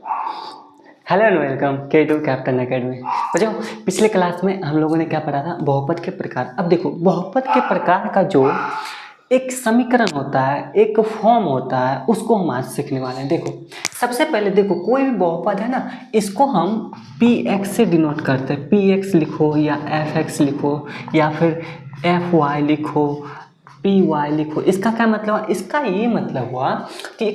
Hello and welcome K2 captain academy. बच्चों, पिछले class में हम लोगों ने क्या पढ़ा था? बहुपद के प्रकार। अब देखो, बहुपद के प्रकार का जो एक समीकरण होता है, एक फॉर्म होता है, उसको हम आज सीखने वाले हैं। देखो, सबसे पहले देखो, कोई भी बहुपद है ना, इसको हम px से डिनोट करते हैं। px लिखो या fx लिखो या फिर fy लिखो, पी वाई लिखो। इसका क्या मतलब हुआ? इसका ये मतलब हुआ कि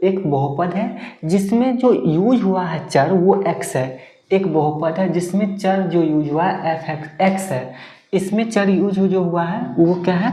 एक बहुपद है जिसमें जो यूज हुआ है चर वो x है। एक बहुपद है जिसमें चर जो यूज हुआ है एफ एक्स है। इसमें चर यूज जो हुआ है वो क्या है?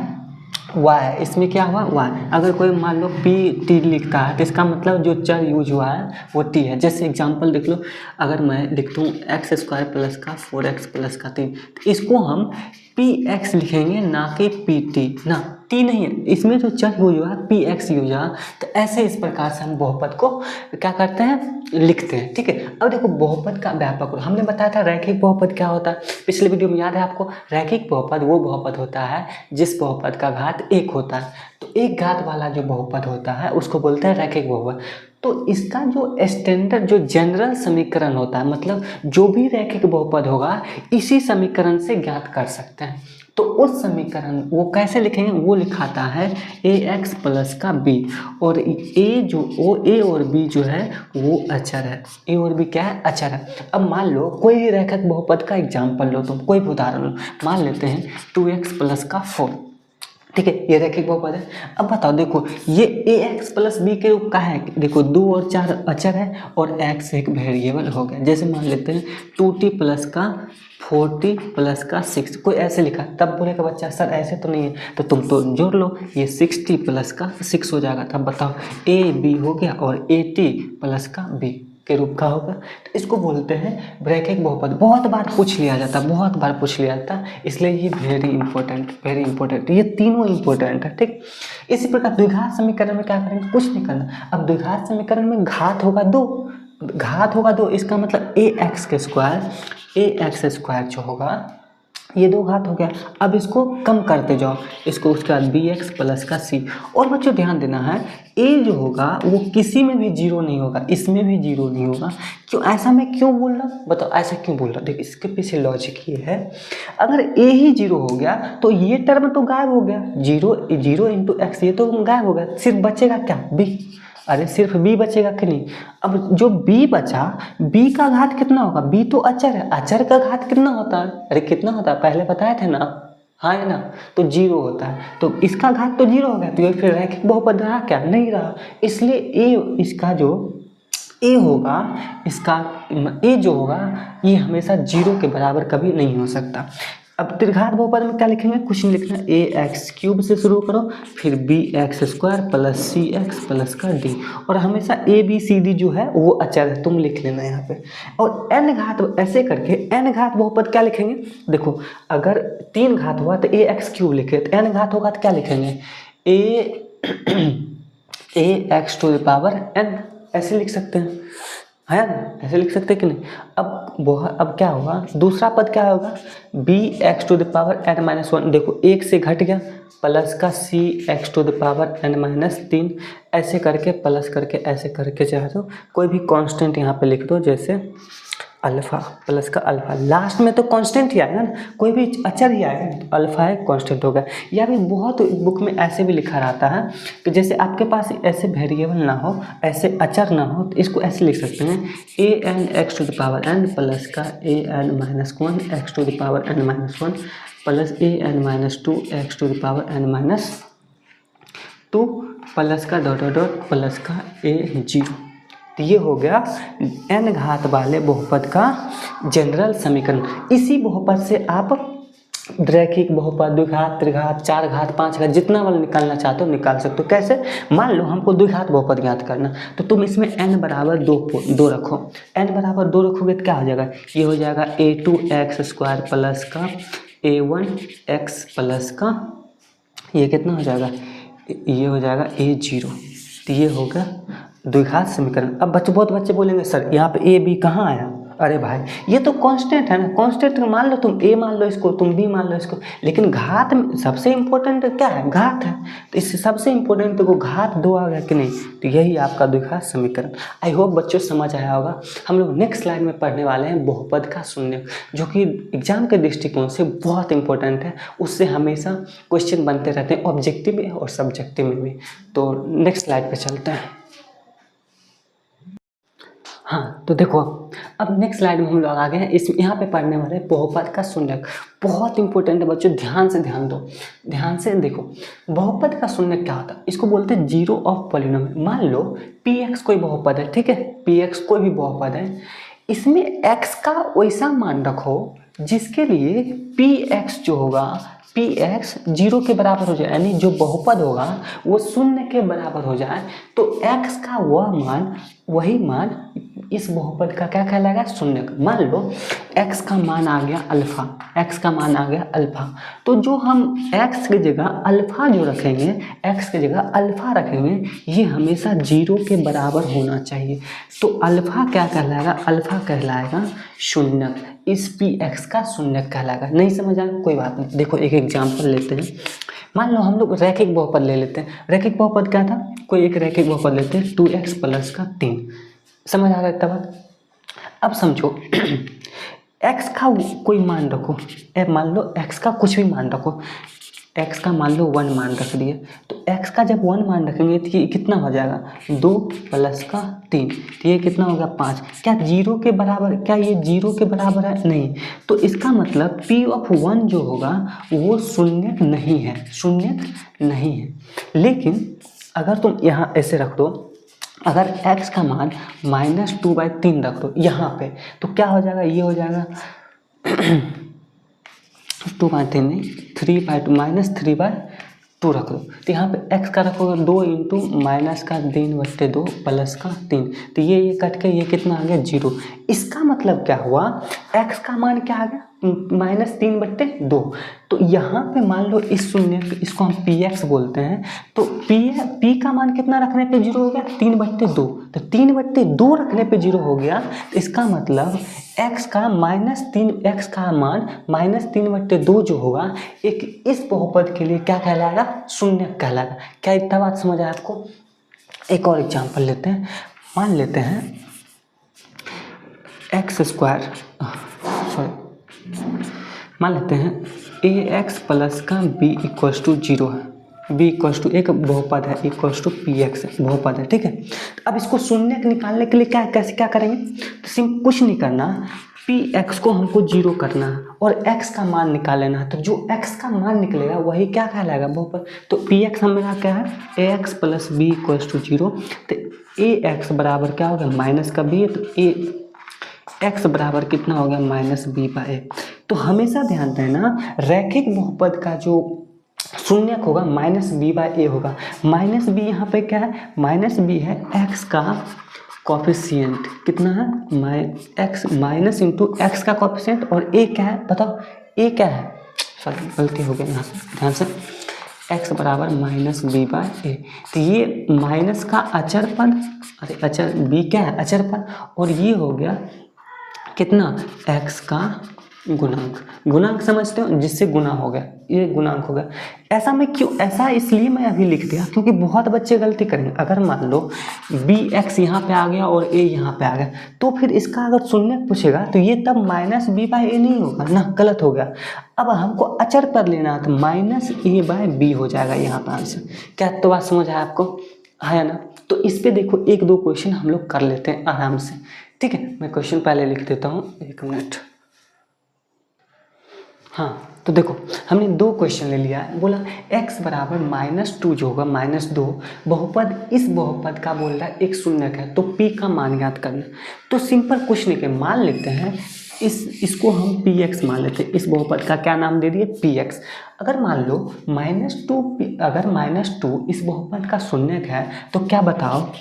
y है। इसमें क्या हुआ? y। अगर कोई मान लो पी टी लिखता है तो इसका मतलब जो चर यूज हुआ है वो t है। जैसे एग्जांपल देख लो, अगर मैं लिखता हूँ एक्स स्क्वायर प्लस का 4x प्लस का 3, तो इसको हम पी एक्स लिखेंगे, ना कि पी टी। ना, टी नहीं है, इसमें जो चर यूज हुआ है पी एक्स यूज हुआ। तो ऐसे इस प्रकार से हम बहुपद को क्या करते हैं? लिखते हैं। ठीक है। अब देखो, बहुपद का व्यापक रूप हमने बताया था। रैखिक बहुपद क्या होता है? पिछले वीडियो में याद है आपको? रैखिक बहुपद वो बहुपद होता है जिस बहुपद का घात 1 होता है। तो एक घात वाला जो बहुपद होता है उसको बोलते हैं रैखिक बहुपद। तो इसका जो स्टैंडर्ड जो जनरल समीकरण होता है, मतलब जो भी रैखिक बहुपद होगा इसी समीकरण से ज्ञात कर सकते हैं। तो उस समीकरण वो कैसे लिखेंगे? वो लिखाता है ए एक्स प्लस का बी, और ए और बी जो है वो अचर है। ए और बी क्या है? अचर है। अब मान लो कोई भी रैखिक बहुपद का एग्जाम्पल लो, तुम कोई भी उदाहरण लो। मान लेते हैं 2x प्लस का 4। ठीक है, ये रैखिक बहुपद है। अब बताओ, देखो ये ए एक्स प्लस बी के रूप का है। देखो 2 और 4 अचर है और x एक वेरिएबल हो गया। जैसे मान लेते हैं 2t प्लस का 4t प्लस का 6। कोई ऐसे लिखा, तब बोलेगा बच्चा सर ऐसे तो नहीं है, तो तुम तो जोड़ लो, ये 6t प्लस का 6 हो जाएगा। तब बताओ ए बी हो गया और ए टी प्लस का बी के रूप का होगा। तो इसको बोलते हैं रैखिक बहुपद। बहुत बार पूछ लिया जाता, बहुत बार पूछ लिया जाता, इसलिए ये वेरी इंपॉर्टेंट, ये तीनों इंपॉर्टेंट है। ठीक। इसी प्रकार द्विघात समीकरण में क्या करेंगे? कुछ नहीं करना। अब द्विघात समीकरण में घात होगा 2, घात होगा 2, इसका मतलब ए एक्स स्क्वायर जो होगा ये 2 घात हो गया। अब इसको कम करते जाओ, इसको उसके बाद बी एक्स प्लस का सी। और बच्चों ध्यान देना है, ए जो होगा वो किसी में भी जीरो नहीं होगा, इसमें भी जीरो नहीं होगा। क्यों? ऐसा मैं क्यों बोल रहा हूँ? बताओ ऐसा क्यों बोल रहा हूँ? देखो, इसके पीछे लॉजिक ये है, अगर ए ही जीरो हो गया तो ये टर्म तो गायब हो गया। जीरो इंटू एक्स ये तो गायब हो गया, सिर्फ बचेगा क्या? बी। अरे सिर्फ बी बचेगा कि नहीं? अब जो बी बचा, बी का घात कितना होगा? बी तो अचर है, अचर का घात कितना होता है? अरे कितना होता है? पहले बताए थे ना, हाँ है ना? तो जीरो होता है, तो इसका घात तो जीरो हो गया, तो ये फिर रैखिक बहुपद रहा क्या? नहीं रहा। इसलिए ए, इसका जो ए होगा, इसका ए जो होगा ये हमेशा जीरो के बराबर कभी नहीं हो सकता। अब त्रिघात बहुपद में क्या लिखेंगे? कुछ नहीं लिखना। ए एक्स क्यूब से शुरू करो, फिर बी एक्स स्क्वायर प्लस सी एक्स प्लस का डी, और हमेशा ए बी सी डी जो है वो अचर है, तुम लिख लेना यहाँ पे। और एन घात ऐसे करके एन घात बहुपद क्या लिखेंगे? देखो, अगर 3 घात हुआ तो ए एक्स क्यूब लिखे, तो एन घात होगा तो क्या लिखेंगे? A x to the power n, ऐसे लिख सकते हैं, है ना? ऐसे लिख सकते हैं कि नहीं? अब क्या होगा? दूसरा पद क्या होगा? B x to the power n minus 1। देखो, एक से घट गया, प्लस का c x to the power n minus 3। ऐसे करके प्लस करके ऐसे करके चाहे तो कोई भी कांस्टेंट यहाँ पे लिख दो, जैसे अल्फा प्लस का अल्फा। लास्ट में तो कांस्टेंट ही आएगा ना, कोई भी अचर ही आएगा, तो अल्फा है कांस्टेंट हो गया। या फिर बहुत बुक में ऐसे भी लिखा रहता है कि जैसे आपके पास ऐसे वेरिएबल ना हो, ऐसे अचर ना हो, तो इसको ऐसे लिख सकते हैं a n x to the power n plus का a n minus 1 x to the power n minus 1 plus a n minus 2 x to the power n minus 2 plus का डॉट डॉट डॉट प्लस का a zero. तो ये हो गया n घात वाले बहुपद का जनरल समीकरण। इसी बहुपद से आप रैखिक बहुपद, द्विघात, त्रिघात, 4 घात, 5 घात, जितना वाला निकालना चाहते हो निकाल सकते हो। कैसे? मान लो हमको द्विघात बहुपद ज्ञात करना, तो तुम इसमें n बराबर 2 रखो। n बराबर 2 रखोगे तो क्या हो जाएगा? ये हो जाएगा a2x स्क्वायर प्लस का a1x प्लस का, ये कितना हो जाएगा? ये हो जाएगा a0। तो ये होगा द्विघात समीकरण। अब बहुत बच्चे बोलेंगे सर यहाँ पे ए बी कहाँ आया? अरे भाई ये तो कांस्टेंट है ना, कांस्टेंट मान लो, तुम a मान लो इसको, तुम b मान लो इसको, लेकिन घात में सबसे इम्पोर्टेंट क्या है, घात है। तो इससे सबसे इम्पोर्टेंट तो वो घात 2 आ गया कि नहीं, तो यही आपका दूसरा समीकरण। आई होप बच्चों समझ आया होगा। हम लोग नेक्स्ट स्लाइड में पढ़ने वाले हैं बहुपद का शून्यक, जो कि एग्जाम के दृष्टिकोण से बहुत इंपॉर्टेंट है। उससे हमेशा क्वेश्चन बनते रहते हैं, ऑब्जेक्टिव में और सब्जेक्टिव में भी। तो नेक्स्ट स्लाइड पे चलते हैं। हाँ तो देखो, अब नेक्स्ट स्लाइड में हम लोग आ गए हैं। इस यहाँ पे पढ़ने वाले हैं बहुपद का शून्यक। बहुत इंपॉर्टेंट है बच्चों, ध्यान से ध्यान दो, ध्यान से देखो। बहुपद का शून्यक क्या होता है, इसको बोलते हैं जीरो ऑफ पॉलिनोमियल। मान लो पी एक्स कोई बहुपद है, ठीक है, पी एक्स कोई भी बहुपद है, इसमें एक्स का वैसा मान रखो जिसके लिए पी एक्स जो होगा, पी एक्स जीरो के बराबर हो जाए, यानी जो बहुपद होगा वो शून्य के बराबर हो जाए, तो एक्स का वह मान, वही मान इस बहुपद का क्या कहलाएगा, शून्यक। मान लो x का मान आ गया अल्फा, x का मान आ गया अल्फा, तो जो हम x की जगह अल्फा जो रखेंगे, x की जगह अल्फा रखेंगे, ये हमेशा जीरो के बराबर होना चाहिए। तो अल्फा क्या कहलाएगा, अल्फा कहलाएगा शून्यक, इस पी एक्स का शून्यक कहलाएगा। नहीं समझ आया, कोई बात नहीं। देखो एक एग्जाम्पल लेते हैं। मान लो हम लोग रैखिक बहुपद ले लेते हैं। रैखिक बहुपद क्या था, कोई एक रैखिक बहुपद लेते हैं 2x प्लस का 3। समझ आ रहा है तब? अब समझो x का कोई मान रखो, मान लो x का कुछ भी मान रखो, x का मान लो 1 मान रख दिए, तो x का जब 1 मान रखेंगे तो ये कितना हो जाएगा, 2 प्लस का 3, तो ये कितना होगा 5। क्या जीरो के बराबर, क्या ये जीरो के बराबर है, नहीं। तो इसका मतलब p ऑफ 1 जो होगा वो शून्यक नहीं है, शून्यक नहीं है। लेकिन अगर तुम यहाँ ऐसे रख दो, अगर x का मान -2/3 रख दो यहाँ पे, तो क्या हो जाएगा, ये हो जाएगा 2/3 नहीं, 3/2 रख दो। तो यहाँ पे x का रखोगे 2 इंटू माइनस का 3/2 प्लस का 3, तो ये कट के ये कितना आ गया 0। इसका मतलब क्या हुआ, x का मान क्या आ गया -3/2। तो यहाँ पे मान लो इस शून्य, इसको हम पी एक्स बोलते हैं, तो पी का मान कितना रखने पे 0 हो गया, 3/2। तो 3/2 रखने पे 0 हो गया, तो इसका मतलब x का -3, x का मान -3/2 जो होगा, एक इस बहुपद के लिए क्या कहलाएगा, शून्य कहलाएगा। क्या इतना बात समझ आया आपको? एक और एग्जाम्पल लेते हैं। मान लेते हैं मान लेते हैं ax प्लस का b इक्वल्स टू 0 है, b इक्वल्स टू एक बहुपद है, इक्वल्स टू पी एक्स बहुपद है, ठीक है। तो अब इसको शून्य निकालने के लिए क्या, कैसे क्या करेंगे, तो सिर्फ कुछ नहीं करना, पी एक्स को हमको 0 करना है और x का मान निकाल लेना है। तो जो x का मान निकलेगा वही क्या कहलाएगा, बहुपद। तो पी एक्स हमारा क्या है, ax plus b equals to 0। तो ax बराबर क्या हो गया, माइनस का b है, तो x बराबर कितना हो गया, -b/a। तो हमेशा ध्यान देना, रैखिक बहुपद का जो शून्यक होगा -b/a होगा। -b यहाँ पे क्या है, -b है x का कॉफिशिएंट, कितना है, x माइनस इंटू एक्स का कॉफिशिएंट, और a क्या है बताओ, a क्या है, सॉरी गलती हो गई यहाँ से, ध्यान से, x बराबर -b/a। तो ये माइनस का अचर पद, अरे अचर b क्या है, अचर पद, और ये हो गया कितना, x का गुणांक। गुणांक समझते हो, जिससे गुना हो गया, ये गुणांक हो गया। ऐसा मैं क्यों, ऐसा इसलिए मैं अभी लिख दिया क्योंकि बहुत बच्चे गलती करेंगे। अगर मान लो bx यहाँ पे आ गया और a यहाँ पे आ गया, तो फिर इसका अगर शून्य पूछेगा तो ये तब -b/a नहीं होगा ना, गलत हो गया। अब हमको अचर पर लेना तो -a/b हो जाएगा यहाँ पर आंसर। क्या तो बात समझ आया आपको, है ना? तो इस पे देखो एक दो क्वेश्चन हम लोग कर लेते हैं आराम से, ठीक है। मैं क्वेश्चन पहले लिख देता हूँ, 1 मिनट। हाँ तो देखो हमने 2 क्वेश्चन ले लिया है। बोला x बराबर -2 जो होगा -2, बहुपद, इस बहुपद का बोल रहा है एक शून्यक है, तो p का मान ज्ञात करना। तो सिंपल कुछ नहीं के, मान लेते हैं इसको हम px मान लेते हैं। इस बहुपद का क्या नाम दे दिए, px। अगर मान लो -2, अगर -2 इस बहुपद का शून्यक है, तो क्या बताओ,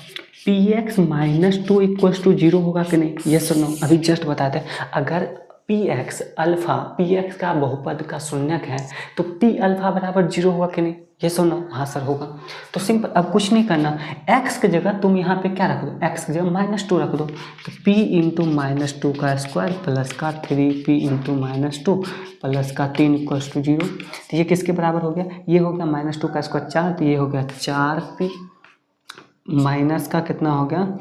px -2 इक्वल्स टू 0 होगा कि नहीं, ये सुनो अभी जस्ट बताते हैं। अगर px अल्फा, px का बहुपद का शून्यक है, तो p अल्फा बराबर 0 होगा कि नहीं, ये सुनो, हाँ सर होगा। तो सिंपल, अब कुछ नहीं करना, x की जगह तुम यहाँ पे क्या रख दो, x की जगह -2 रख दो। तो p इंटू -2 का स्क्वायर प्लस का 3p इंटू -2 प्लस का 3 इक्वल्स टू 0। तो ये किसके बराबर हो गया, ये हो गया -2 का स्क्वायर 4, तो ये हो गया 4p माइनस का कितना हो गया,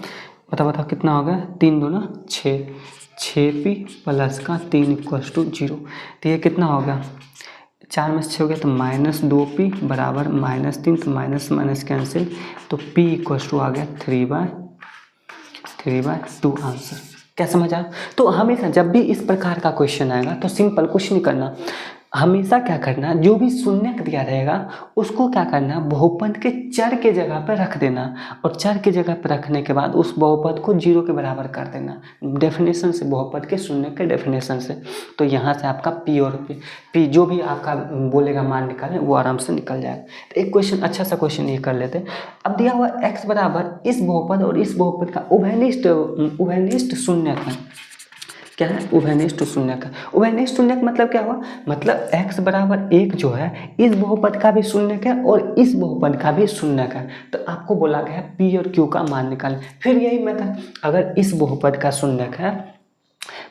बताओ कितना हो गया, 3 दूना 6p प्लस का 3 इक्वल्स टू 0। तो ये कितना हो गया, 4 में से 6 हो गया तो -2p बराबर -3, तो माइनस माइनस कैंसिल, तो p इक्वल्स टू आ गया 3/2 आंसर। क्या समझ आया। तो हमेशा जब भी इस प्रकार का क्वेश्चन आएगा तो सिंपल कुछ नहीं करना, हमेशा क्या करना, जो भी शून्यक दिया रहेगा उसको क्या करना, बहुपद के चर के जगह पर रख देना, और चर के जगह पर रखने के बाद उस बहुपद को 0 के बराबर कर देना, डेफिनेशन से, बहुपद के शून्यक के डेफिनेशन से। तो यहाँ से आपका p और p जो भी आपका बोलेगा मान निकालें वो आराम से निकल जाएगा। तो एक क्वेश्चन, अच्छा सा क्वेश्चन ये कर लेते हैं। अब दिया हुआ x बराबर इस बहुपद और इस बहुपद का उभयनिष्ठ शून्यक है। क्या है, उभयनिष्ठ शून्यक है। उभयनिष्ठ शून्यक मतलब क्या हुआ, मतलब x बराबर 1 जो है इस बहुपद का भी शून्यक है और इस बहुपद का भी शून्यक है। तो आपको बोला गया है p और q का मान निकालें। फिर यही मेथड, अगर इस बहुपद का शून्यक है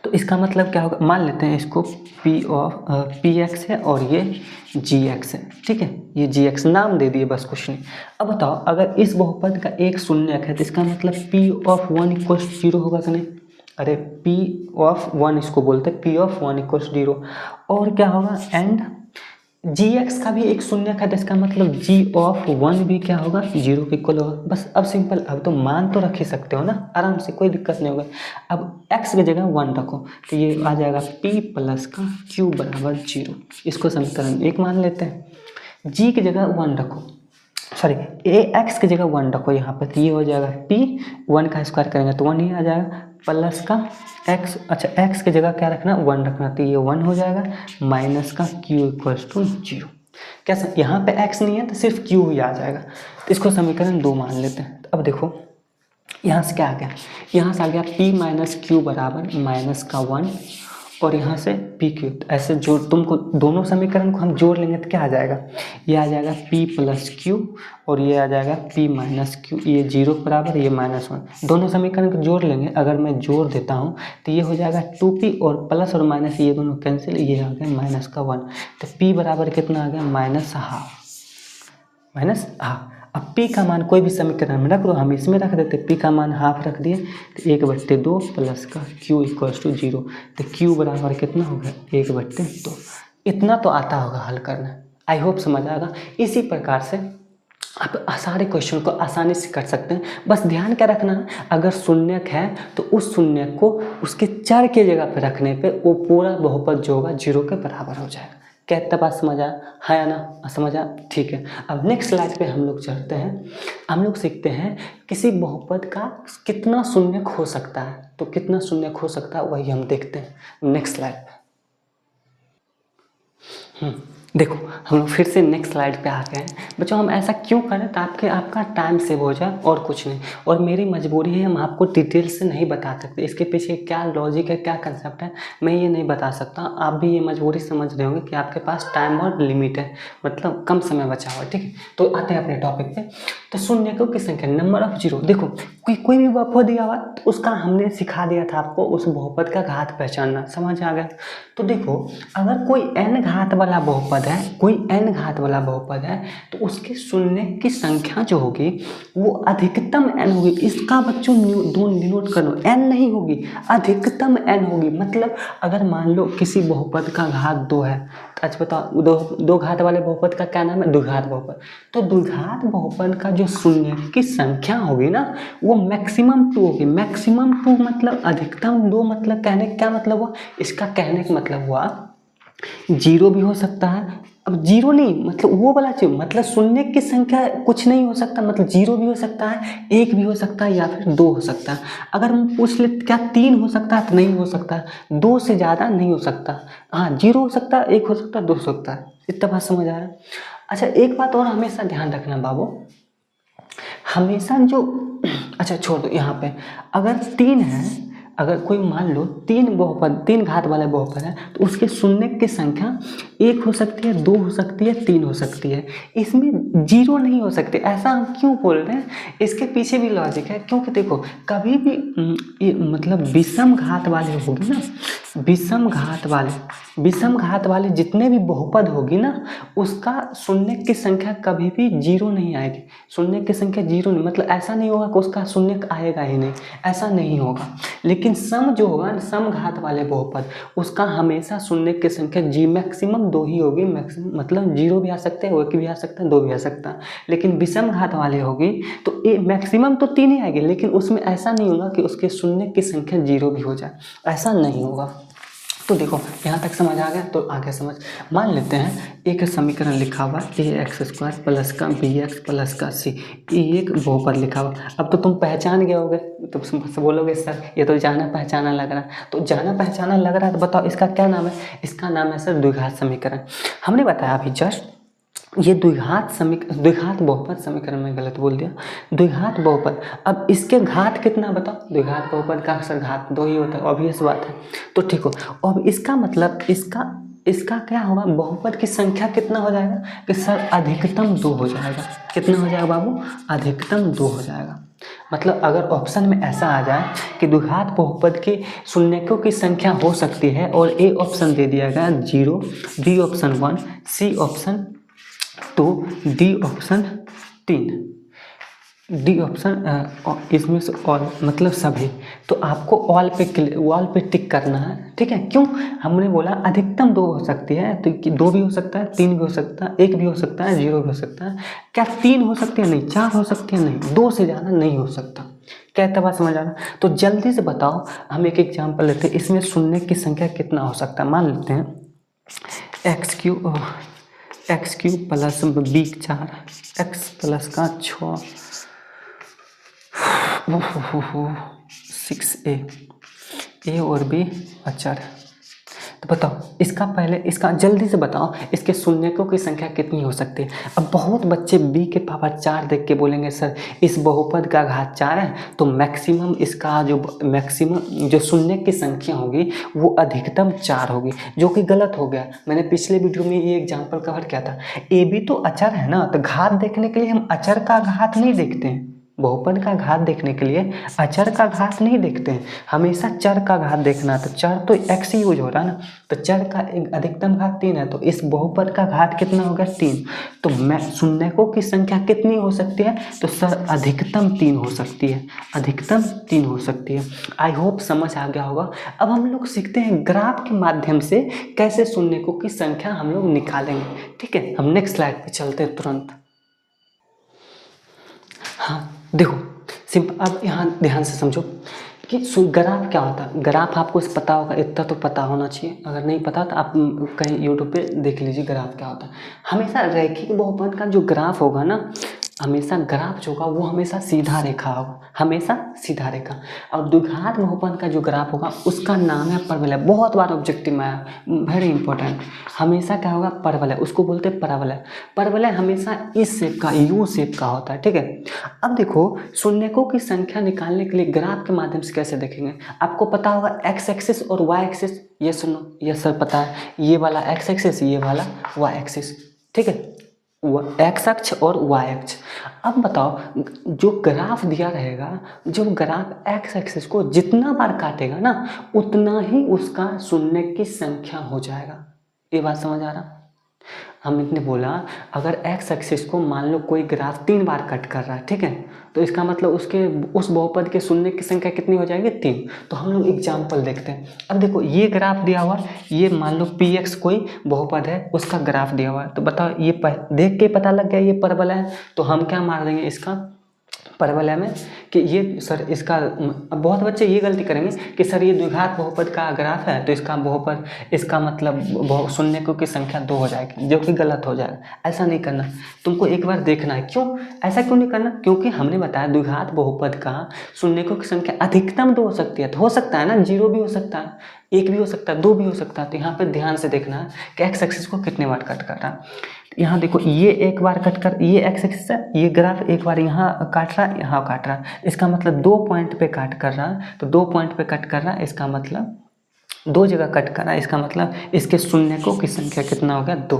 तो इसका मतलब क्या होगा, मान लेते हैं इसको px है और ये gx है, ठीक है, ये gx नाम दे दिए बस, कुछ नहीं। अब बताओ, अगर इस बहुपद का एक शून्यक है तो इसका मतलब p ऑफ 1 इक्वल्स 0 होगा कि नहीं। अरे p ऑफ 1 इसको बोलते हैं, p ऑफ 1 इक्वल्स 0। और क्या होगा, एंड gx का भी एक शून्यक है तो इसका मतलब g ऑफ 1 भी क्या होगा, 0 के इक्वल होगा। बस अब सिंपल, अब तो मान तो रख ही सकते हो ना आराम से, कोई दिक्कत नहीं होगा। अब x की जगह 1 रखो तो ये आ जाएगा p प्लस का q बराबर 0। इसको समीकरण 1 मान लेते हैं। g की जगह 1 रखो, सॉरी x की जगह 1 रखो यहाँ पर, तो ये हो जाएगा p, 1 का स्क्वायर करेंगे तो 1 ही आ जाएगा, प्लस का x, अच्छा x की जगह क्या रखना, 1 रखना, तो ये 1 हो जाएगा, माइनस का q इक्वल्स टू 0। कैसा, यहाँ पे x नहीं है तो सिर्फ q ही आ जाएगा। तो इसको समीकरण 2 मान लेते हैं। तो अब देखो यहाँ से क्या आ गया, यहाँ से आ गया p माइनस क्यू बराबर माइनस का 1 और यहाँ से पी क्यू। तो ऐसे जोड़, तुमको दोनों समीकरण को हम जोड़ लेंगे तो क्या आ जाएगा, ये आ जाएगा p प्लस क्यू और ये आ जाएगा p माइनस क्यू, ये 0 बराबर, ये -1। दोनों समीकरण को जोड़ लेंगे, अगर मैं जोड़ देता हूँ तो ये हो जाएगा 2p और प्लस और माइनस ये दोनों कैंसिल, ये आ गया माइनस का 1। तो p बराबर कितना आ गया, -12। अब p का मान कोई भी समीकरण में रख दो, हम इसमें रख देते, p का मान हाफ रख दिए तो 1/2 प्लस का q इक्वल्स टू 0। तो q बराबर कितना हो गया, 1/2। इतना तो आता होगा हल करना, आई होप समझ आएगा। इसी प्रकार से आप सारे क्वेश्चन को आसानी से कर सकते हैं। बस ध्यान क्या रखना है, अगर शून्यक है तो उस शून्यक को उसके चर के जगह पर रखने पे वो पूरा बहुपद जो होगा 0 के बराबर हो जाएगा। क्या इतना बात समझ आया है या ना, समझ आया, ठीक है। अब नेक्स्ट स्लाइड पे हम लोग चलते हैं, हम लोग सीखते हैं किसी बहुपद का कितना शून्यक हो सकता है। तो कितना शून्यक हो सकता है वही हम देखते हैं नेक्स्ट स्लाइड पे। देखो हम लोग फिर से नेक्स्ट स्लाइड पे आ गए हैं। बच्चों हम ऐसा क्यों करें, तो आपका टाइम सेव हो जाए और कुछ नहीं। और मेरी मजबूरी है, हम आपको डिटेल से नहीं बता सकते, इसके पीछे क्या लॉजिक है, क्या कंसेप्ट है, मैं ये नहीं बता सकता। आप भी ये मजबूरी समझ रहे होंगे कि आपके पास टाइम और लिमिट है, मतलब कम समय बचा हुआ है, ठीक है। तो आते हैं अपने टॉपिक पे। तो शून्यकों की संख्या, नंबर ऑफ जीरो। देखो कोई भी बहुपद दिया हुआ तो उसका हमने सिखा दिया था आपको उस बहुपद का घात पहचानना, समझ आ गया। तो देखो अगर कोई n घात वाला बहुपद है, कोई n घात वाला बहुपद है तो उसके शून्य की संख्या जो होगी वो अधिकतम n होगी। इसका बच्चों नोट कर लो, n नहीं होगी, अधिकतम n होगी। मतलब अगर मान लो किसी बहुपद का घात 2 है, अच्छा बताओ दो घात वाले बहुपद का क्या नाम है, द्विघात बहुपद। तो द्विघात बहुपद का जो शून्य की संख्या होगी ना वो मैक्सिमम 2 होगी। मैक्सिमम 2 मतलब अधिकतम 2, मतलब कहने का क्या मतलब हुआ, इसका कहने का मतलब हुआ 0 भी हो सकता है। अब 0 नहीं मतलब वो वाला चीज, मतलब शून्य की संख्या कुछ नहीं हो सकता, मतलब 0 भी हो सकता है, 1 भी हो सकता है या फिर 2 हो सकता है। अगर हम पूछ ले क्या 3 हो सकता है तो नहीं हो सकता, 2 से ज़्यादा नहीं हो सकता। हाँ 0 हो सकता है, 1 हो सकता है, 2 हो सकता है। इतना बात समझ आ रहा है। अच्छा एक बात और हमेशा ध्यान रखना बाबू, हमेशा जो, अच्छा छोड़ दो यहाँ पे, अगर 3 है, अगर कोई मान लो तीन घात वाले बहुपद है तो उसके शून्य की संख्या 1 हो सकती है, 2 हो सकती है, 3 हो सकती है, इसमें 0 नहीं हो सकते। ऐसा हम क्यों बोल रहे हैं, इसके पीछे भी लॉजिक है, क्योंकि देखो कभी भी ये मतलब विषम घात वाले होगी ना, विषम घात वाले जितने भी बहुपद होगी ना, उसका शून्य की संख्या कभी भी 0 नहीं आएगी। शून्य की संख्या 0 नहीं, मतलब ऐसा नहीं होगा कि उसका शून्य आएगा ही नहीं, ऐसा नहीं होगा। लेकिन सम जो होगा, सम घात वाले बहुपद, उसका हमेशा शून्य की संख्या मैक्सिमम 2 ही होगी। मैक्सिमम मतलब 0 भी आ सकते हैं, 1 भी आ सकता है, 2 भी आ सकता है। लेकिन विषम घात वाले होगी तो ये मैक्सिमम तो 3 ही आएगी, लेकिन उसमें ऐसा नहीं होगा कि उसके शून्य की संख्या 0 भी हो जाए, ऐसा नहीं होगा। तो देखो यहाँ तक समझ आ गया, तो आगे समझ। मान लेते हैं एक समीकरण लिखा हुआ ax² प्लस का bx प्लस का c, ये एक बहुपद लिखा हुआ। अब तो तुम पहचान गए होगे, तो बोलोगे सर ये तो जाना पहचाना लग रहा है। तो जाना पहचाना लग रहा है तो बताओ इसका क्या नाम है? इसका नाम है सर द्विघात समीकरण। हमने बताया अभी जस्ट ये द्विघात बहुपद समीकरण में गलत बोल दिया, द्विघात बहुपद। अब इसके घात कितना बताओ? द्विघात बहुपद का अक्सर घात 2 ही होता है, ऑब्वियस बात है। तो ठीक हो, अब इसका मतलब इसका क्या होगा? बहुपद की संख्या कितना हो जाएगा कि सर अधिकतम 2 हो जाएगा। कितना हो जाएगा बाबू? अधिकतम 2 हो जाएगा। मतलब अगर ऑप्शन में ऐसा आ जाए कि द्विघात बहुपद के शून्यकों की संख्या हो सकती है और ए ऑप्शन दे दिया गया 0, B option 1, C option 2, D option 3, D option इसमें से ऑल मतलब सभी, तो आपको ऑल पे टिक करना है, ठीक है। क्यों? हमने बोला अधिकतम 2 हो सकती है, तो 2 भी हो सकता है, 3 भी हो सकता है, 1 भी हो सकता है, 0 भी हो सकता है। क्या 3 हो सकती है? नहीं। 4 हो सकती है? नहीं। 2 से ज़्यादा नहीं हो सकता। क्या इतना बात समझ आ रहा? तो जल्दी से बताओ, हम एक एग्जाम्पल लेते हैं, इसमें शून्य की संख्या कितना हो सकता है? मान लेते हैं x³ plus b4 x plus का 6 6a और b अचर। तो बताओ इसका जल्दी से बताओ इसके शून्यकों की संख्या कितनी हो सकती है? अब बहुत बच्चे b के पावर 4 देख के बोलेंगे सर इस बहुपद का घात 4 है, तो मैक्सिमम इसका जो शून्य की संख्या होगी वो अधिकतम 4 होगी, जो कि गलत हो गया। मैंने पिछले वीडियो में ये एग्जाम्पल कवर किया था। ए बी तो अचर है ना, तो घात देखने के लिए हम अचर का घात नहीं देखते हैं। बहुपद का घात देखने के लिए अचर का घात नहीं देखते हैं, हमेशा चर का घात देखना। तो चर तो x यूज हो रहा है ना, तो चर का एक अधिकतम घात 3 है, तो इस बहुपद का घात कितना हो गया? 3। तो शून्यकों की संख्या कितनी हो सकती है? तो सर अधिकतम 3 हो सकती है, अधिकतम 3 हो सकती है। आई होप समझ आ गया होगा। अब हम लोग सीखते हैं ग्राफ के माध्यम से कैसे शून्यकों की संख्या हम लोग निकालेंगे, ठीक है। हम नेक्स्ट स्लाइड पे चलते हैं तुरंत। हाँ देखो सिंपल, अब यहाँ ध्यान से समझो कि ग्राफ क्या होता है। ग्राफ आपको पता होगा, इतना तो पता होना चाहिए। अगर नहीं पता तो आप कहीं यूट्यूब पे देख लीजिए ग्राफ क्या होता है। हमेशा रैखिक बहुपद का जो ग्राफ होगा ना, हमेशा ग्राफ जो होगा वो हमेशा सीधा रेखा होगा, हमेशा सीधा रेखा। और द्विघात बहुपद का जो ग्राफ होगा उसका नाम है परवलय। बहुत बार ऑब्जेक्टिव में आया, वेरी इंपॉर्टेंट। हमेशा क्या होगा? परवलय, उसको बोलते हैं परवलय। परवलय हमेशा इस शेप का, यू शेप का होता है, ठीक है। अब देखो शून्यकों की संख्या निकालने के लिए ग्राफ के माध्यम से कैसे देखेंगे? आपको पता होगा एक्स एक्सिस और वाई एक्सिस, ये सुनो, ये सर पता है, ये वाला एक्स एक्सिस, ये वाला वाई एक्सिस, ठीक है, एक्स अक्ष और वाई अक्ष। अब बताओ जो ग्राफ दिया रहेगा, जो ग्राफ एक्स एक्सिस को जितना बार काटेगा ना उतना ही उसका शून्य की संख्या हो जाएगा। ये बात समझ आ रहा? हमने बोला अगर एक्स एक्सिस को मान लो कोई ग्राफ 3 बार कट कर रहा है, ठीक है, तो इसका मतलब उस बहुपद के शून्य की संख्या कितनी हो जाएगी? 3। तो हम लोग एग्जाम्पल देखते हैं। अब देखो ये ग्राफ दिया हुआ, ये मान लो px कोई बहुपद है, उसका ग्राफ दिया हुआ है। तो बताओ ये देख के पता लग गया ये परवलय है, तो हम क्या मार देंगे इसका परवलय में कि ये सर इसका। बहुत बच्चे ये गलती करेंगे कि सर ये द्विघात बहुपद का ग्राफ है तो इसका बहुपद, इसका मतलब शून्यकों की संख्या 2 हो जाएगी, जो कि गलत हो जाएगा। ऐसा नहीं करना, तुमको एक बार देखना है। क्यों ऐसा क्यों नहीं करना? क्योंकि हमने बताया द्विघात बहुपद का शून्यकों की संख्या अधिकतम 2 हो सकती है। तो हो सकता है ना 0 भी हो सकता है, 1 भी हो सकता है, 2 भी हो सकता है। तो यहाँ पर ध्यान से देखना है कि एक्स एक्सिस को कितने बार कट कर रहा है। यहाँ देखो ये एक बार कट कर, ये एक्स एक्सिस है, ये ग्राफ एक बार यहाँ काट रहा है, यहाँ काट रहा है, इसका मतलब 2 पॉइंट पे काट कर रहा है, तो 2 पॉइंट पे कट कर रहा है, इसका मतलब 2 जगह कट कर रहा है, इसका मतलब इसके शून्यकों की संख्या कितना हो गया 2।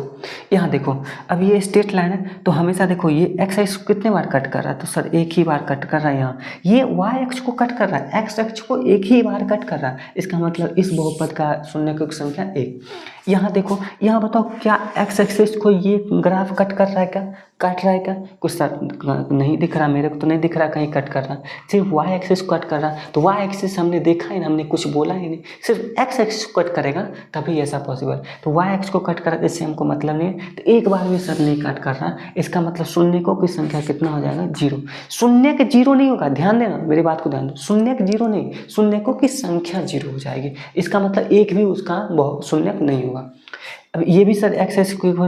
यहाँ देखो अब ये स्ट्रेट लाइन है, तो हमेशा देखो ये एक्स एक्स को कितने बार कट कर रहा है, तो सर एक ही बार कट कर रहा है। यहाँ ये वाई एक्स को कट कर रहा है, एक्स एक्स को एक ही बार कट कर रहा है, इसका मतलब इस बहुपद का शून्यकों की संख्या 1। यहाँ देखो, यहाँ बताओ क्या एक्स एक्सिस को ये ग्राफ कट कर रहा है क्या, काट रहा है क्या, कुछ सर नहीं दिख रहा, मेरे को तो नहीं दिख रहा कहीं कट कर रहा, सिर्फ वाई एक्सिस को कट कर रहा। तो वाई एक्सिस हमने देखा ही ना, हमने कुछ बोला ही नहीं, सिर्फ एक्स एक्सिस को कट करेगा तभी ऐसा पॉसिबल। तो वाई एक्स को कट करा, इससे हमको मतलब नहीं है, तो एक बार भी सर नहीं कट कर रहा, इसका मतलब शून्यकों की संख्या कितना हो जाएगा 0। शून्य के 0 नहीं होगा, ध्यान देना, मेरी बात को ध्यान दो, शून्य के 0 नहीं, शून्यकों की संख्या 0 हो जाएगी, इसका मतलब एक भी उसका शून्यक नहीं होगा। अब ये भी सर एक्स एक्सिस को एक बार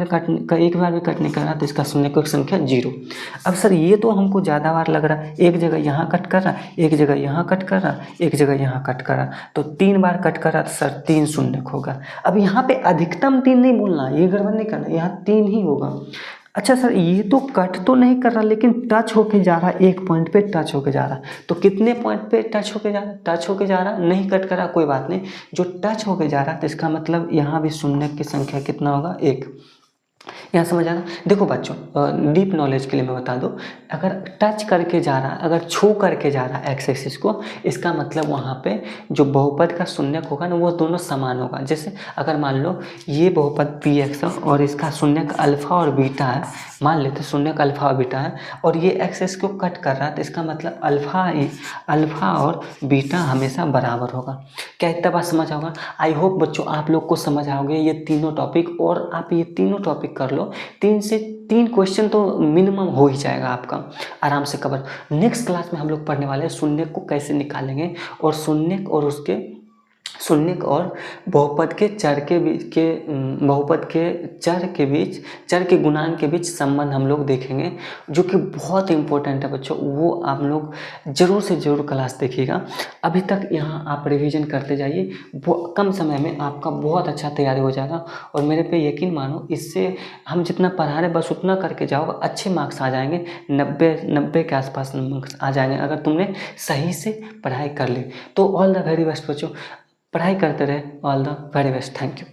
भी कट नहीं कर रहा, तो इसका शून्यकों की संख्या 0। अब सर ये तो हमको ज़्यादा बार लग रहा है, एक जगह यहाँ कट कर रहा, एक जगह यहाँ कट कर रहा, एक जगह यहाँ कट कर रहा, तो 3 बार कट कर रहा, तो सर 3 शून्यक होगा। अब यहाँ पे अधिकतम 3 नहीं बोलना, ये गड़बड़ नहीं करना, यहाँ 3 ही होगा। अच्छा सर ये तो कट तो नहीं कर रहा, लेकिन टच होके जा रहा, एक पॉइंट पे टच होके जा रहा, तो कितने पॉइंट पे टच होके जा रहा, टच होके जा रहा, नहीं कट कर रहा, कोई बात नहीं, जो टच होके जा रहा, तो इसका मतलब यहाँ भी शून्यक की संख्या कितना होगा 1। यहाँ समझ आ रहा। देखो बच्चों, डीप नॉलेज के लिए मैं बता दूं, अगर टच करके जा रहा, अगर छू करके जा रहा एक्स एक्सिस को, इसका मतलब वहाँ पे जो बहुपद का शून्यक होगा ना, वो दोनों समान होगा। जैसे अगर मान लो ये बहुपद पी एक्स और इसका शून्यक अल्फा और बीटा है, मान लेते शून्यक अल्फा और बीटा है, और ये एक्स एक्सिस को कट कर रहा है, तो इसका मतलब अल्फा और बीटा हमेशा बराबर होगा। क्या इतना बात समझ आओगा? आई होप बच्चों आप लोग को समझ आओगे ये तीनों टॉपिक, और आप ये तीनों टॉपिक कर लो, 3 से 3 क्वेश्चन तो मिनिमम हो ही जाएगा आपका आराम से कवर। नेक्स्ट क्लास में हम लोग पढ़ने वाले हैं शून्यक को कैसे निकालेंगे, और शून्यक और उसके शून्यक और बहुपद के चर के बीच के बहुपद के चर के बीच, चर के गुणांक के बीच संबंध हम लोग देखेंगे, जो कि बहुत इंपॉर्टेंट है बच्चों, वो आप लोग ज़रूर से ज़रूर क्लास देखिएगा। अभी तक यहाँ आप रिवीजन करते जाइए, कम समय में आपका बहुत अच्छा तैयारी हो जाएगा, और मेरे पे यकीन मानो, इससे हम जितना पढ़ा रहे बस उतना करके जाओ, अच्छे मार्क्स आ जाएंगे, 90 के आसपास मार्क्स आ जाएंगे अगर तुमने सही से पढ़ाई कर ली। तो ऑल द वेरी बेस्ट बच्चों, पढ़ाई करते रहे। All the very best, thank you.